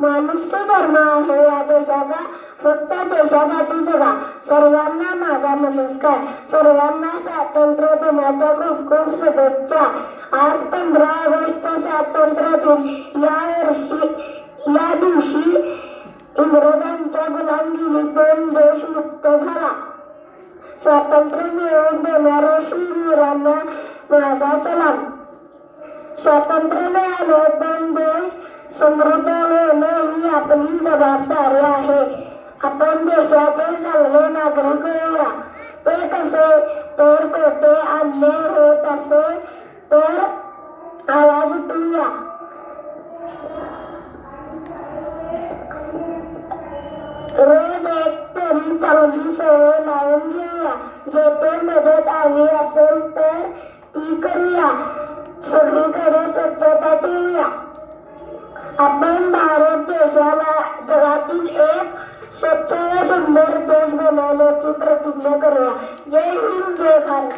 माणुसकी धर्म आहे या देशाचा, फक्त देशासाठी जगा. सर्वांना माझा नमस्कार. सर्वांना स्वातंत्र्य दिनाच्या खूप खूप शुभेच्छा. आज 15 ऑगस्ट स्वातंत्र्य दिन. या दिवशी इंग्रजांच्या गुलामगिरीतून देश मुक्त झाला. स्वातंत्र्य मिळवून देणाऱ्या शूरवीरांना माझा सलाम. स्वातंत्र्य मिळाले पण देश समृद्ध होणे ही आपली जबाबदारी आहे. आपण देशाचे चांगले नागरिक होऊया. ते कसे? तर तोटे अन्याय होत असेल तर आवाज उठवूया. रोज एक तरी चांगली सवय लावून घेऊया. जेथे मदत हवी असेल तर ती करूया. सगळीकडे स्वच्छता ठेवूया. आपण भारत देशाला जगातील एक स्वच्छ व सुंदर देश बनवण्याची प्रतिज्ञा करूया. जय हिंद, जय भारत.